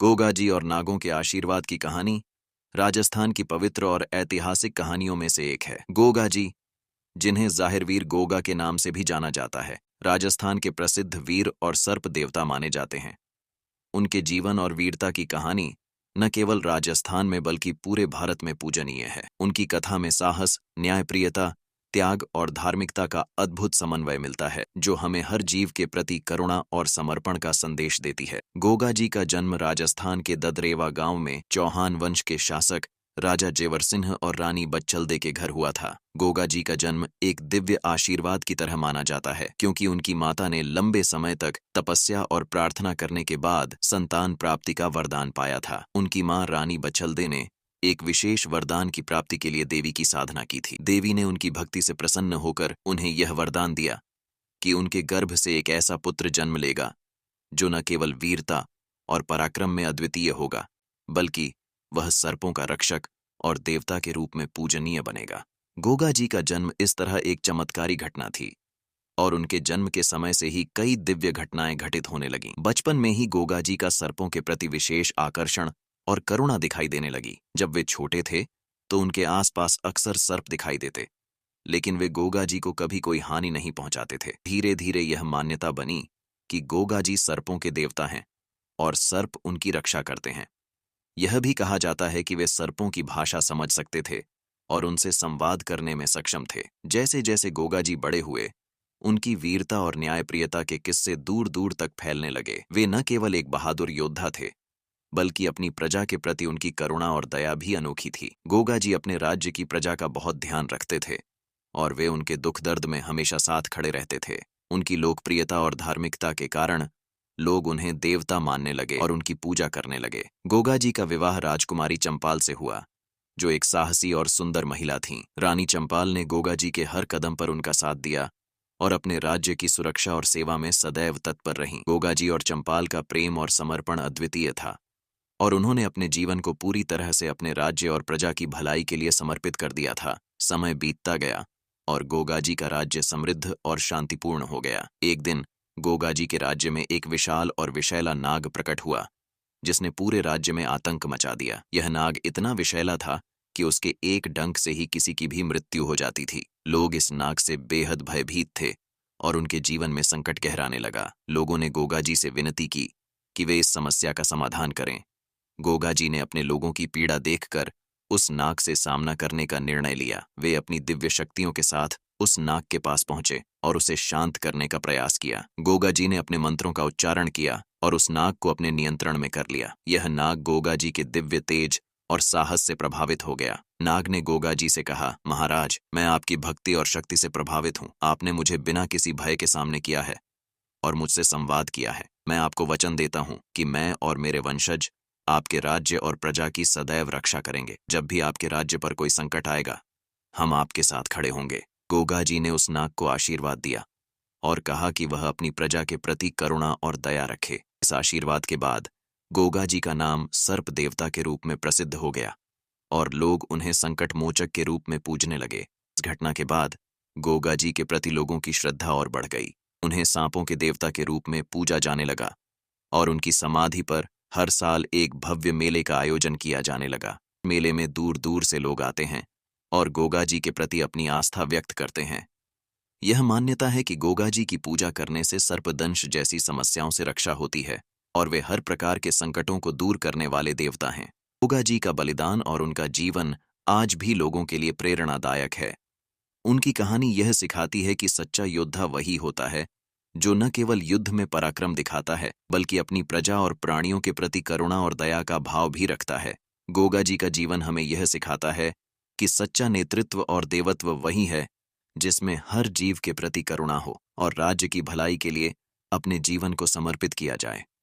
गोगा जी और नागों के आशीर्वाद की कहानी राजस्थान की पवित्र और ऐतिहासिक कहानियों में से एक है। गोगा जी, जिन्हें जाहिरवीर गोगा के नाम से भी जाना जाता है, राजस्थान के प्रसिद्ध वीर और सर्प देवता माने जाते हैं। उनके जीवन और वीरता की कहानी न केवल राजस्थान में बल्कि पूरे भारत में पूजनीय है। उनकी कथा में साहस, न्यायप्रियता, त्याग और धार्मिकता का अद्भुत समन्वय मिलता है, जो हमें हर जीव के प्रति करुणा और समर्पण का संदेश देती है। गोगा जी का जन्म राजस्थान के ददरेवा गांव में चौहान वंश के शासक राजा जेवर सिंह और रानी बच्चलदे के घर हुआ था। गोगा जी का जन्म एक दिव्य आशीर्वाद की तरह माना जाता है, क्योंकि उनकी माता ने लंबे समय तक तपस्या और प्रार्थना करने के बाद संतान प्राप्ति का वरदान पाया था। उनकी मां रानी बच्चलदे ने एक विशेष वरदान की प्राप्ति के लिए देवी की साधना की थी। देवी ने उनकी भक्ति से प्रसन्न होकर उन्हें यह वरदान दिया कि उनके गर्भ से एक ऐसा पुत्र जन्म लेगा जो न केवल वीरता और पराक्रम में अद्वितीय होगा, बल्कि वह सर्पों का रक्षक और देवता के रूप में पूजनीय बनेगा। गोगा जी का जन्म इस तरह एक चमत्कारी घटना थी और उनके जन्म के समय से ही कई दिव्य घटनाएं घटित होने लगीं। बचपन में ही गोगा जी का सर्पों के प्रति विशेष आकर्षण और करुणा दिखाई देने लगी। जब वे छोटे थे तो उनके आसपास अक्सर सर्प दिखाई देते, लेकिन वे गोगा जी को कभी कोई हानि नहीं पहुंचाते थे। धीरे धीरे यह मान्यता बनी कि गोगा जी सर्पों के देवता हैं और सर्प उनकी रक्षा करते हैं। यह भी कहा जाता है कि वे सर्पों की भाषा समझ सकते थे और उनसे संवाद करने में सक्षम थे। जैसे जैसे गोगा जी बड़े हुए, उनकी वीरता और न्यायप्रियता के किस्से दूर दूर तक फैलने लगे। वे न केवल एक बहादुर योद्धा थे, बल्कि अपनी प्रजा के प्रति उनकी करुणा और दया भी अनोखी थी। गोगा जी अपने राज्य की प्रजा का बहुत ध्यान रखते थे और वे उनके दुख दर्द में हमेशा साथ खड़े रहते थे। उनकी लोकप्रियता और धार्मिकता के कारण लोग उन्हें देवता मानने लगे और उनकी पूजा करने लगे। गोगा जी का विवाह राजकुमारी चंपाल से हुआ, जो एक साहसी और सुंदर महिला थीं। रानी चंपाल ने गोगा जी के हर कदम पर उनका साथ दिया और अपने राज्य की सुरक्षा और सेवा में सदैव तत्पर रहीं। गोगा जी और चंपाल का प्रेम और समर्पण अद्वितीय था और उन्होंने अपने जीवन को पूरी तरह से अपने राज्य और प्रजा की भलाई के लिए समर्पित कर दिया था। समय बीतता गया और गोगा जी का राज्य समृद्ध और शांतिपूर्ण हो गया। एक दिन गोगा जी के राज्य में एक विशाल और विषैला नाग प्रकट हुआ, जिसने पूरे राज्य में आतंक मचा दिया। यह नाग इतना विषैला था कि उसके एक डंक से ही किसी की भी मृत्यु हो जाती थी। लोग इस नाग से बेहद भयभीत थे और उनके जीवन में संकट गहराने लगा। लोगों ने गोगा जी से विनती की कि वे इस समस्या का समाधान करें। गोगा जी ने अपने लोगों की पीड़ा देखकर उस नाग से सामना करने का निर्णय लिया। वे अपनी दिव्य शक्तियों के साथ उस नाग के पास पहुंचे और उसे शांत करने का प्रयास किया। गोगा जी ने अपने मंत्रों का उच्चारण किया और उस नाग को अपने नियंत्रण में कर लिया। यह नाग गोगा जी के दिव्य तेज और साहस से प्रभावित हो गया। नाग ने गोगा जी से कहा, महाराज, मैं आपकी भक्ति और शक्ति से प्रभावित हूँ। आपने मुझे बिना किसी भय के सामने किया है और मुझसे संवाद किया है। मैं आपको वचन देता हूँ कि मैं और मेरे वंशज आपके राज्य और प्रजा की सदैव रक्षा करेंगे। जब भी आपके राज्य पर कोई संकट आएगा, हम आपके साथ खड़े होंगे। गोगा जी ने उस नाग को आशीर्वाद दिया और कहा कि वह अपनी प्रजा के प्रति करुणा और दया रखे। इस आशीर्वाद के बाद गोगा जी का नाम सर्प देवता के रूप में प्रसिद्ध हो गया और लोग उन्हें संकट मोचक के रूप में पूजने लगे। इस घटना के बाद गोगा जी के प्रति लोगों की श्रद्धा और बढ़ गई। उन्हें सांपों के देवता के रूप में पूजा जाने लगा और उनकी समाधि पर हर साल एक भव्य मेले का आयोजन किया जाने लगा। मेले में दूर दूर से लोग आते हैं और गोगा जी के प्रति अपनी आस्था व्यक्त करते हैं। यह मान्यता है कि गोगा जी की पूजा करने से सर्पदंश जैसी समस्याओं से रक्षा होती है और वे हर प्रकार के संकटों को दूर करने वाले देवता हैं। गोगा जी का बलिदान और उनका जीवन आज भी लोगों के लिए प्रेरणादायक है। उनकी कहानी यह सिखाती है कि सच्चा योद्धा वही होता है जो न केवल युद्ध में पराक्रम दिखाता है, बल्कि अपनी प्रजा और प्राणियों के प्रति करुणा और दया का भाव भी रखता है। गोगा जी का जीवन हमें यह सिखाता है कि सच्चा नेतृत्व और देवत्व वही है जिसमें हर जीव के प्रति करुणा हो और राज्य की भलाई के लिए अपने जीवन को समर्पित किया जाए।